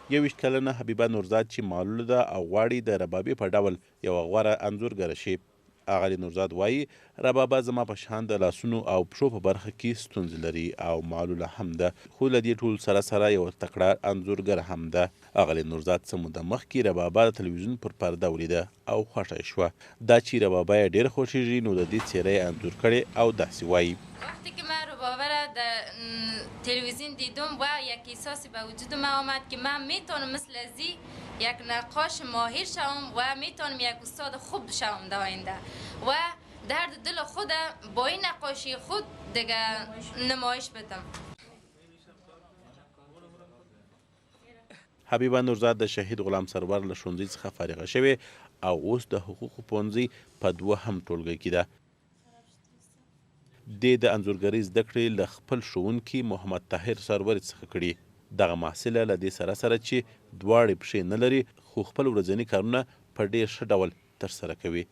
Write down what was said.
21 کلنه حبیبه نورزاد چې معلوله ده او غواړي د ربابي په ډول یوه غوره انځورګره شي. اغلې نورزاد وایي ربابه زما په شان د لاسونو او پښو په برخه کې ستونزې لري او معلوله هم ده، خو له دې ټول سره یوه تکړه انځورګره هم ده. اغلې نورزاد څه موده مخکې ربابه د تلویزیون پر پرده ولیده او خوښه یې شوه. دا چې ربابه یې ډېره خوښیږي نو د دې څېره یې انځور کړې او داسې وایي: وقتی که من ربابه را در تلویزیون دیدم و یک احساسی به وجود من آمد که من میتونم مثل ازی یک نقاش ماهر شوم و میتونم یک استاد خوب شوم در آینده و درد دل خود با این نقاشی خود دیگه نمایش بدم. حبیبه نورزاد د شهید غلام سرور له ښوونځي څخه فارغه شوې او اوس د حقوقو پوهنځي په 2 ټولګي کې ده. د انځورګرۍ زده کړې له خپل ښوونکي محمد طاهر سرور څخه کړي. دغه محصله له دې سره چې دواړې پښې نه لري خو خپل ورځني کارونه په ډېر ښه ډول ترسره کوي.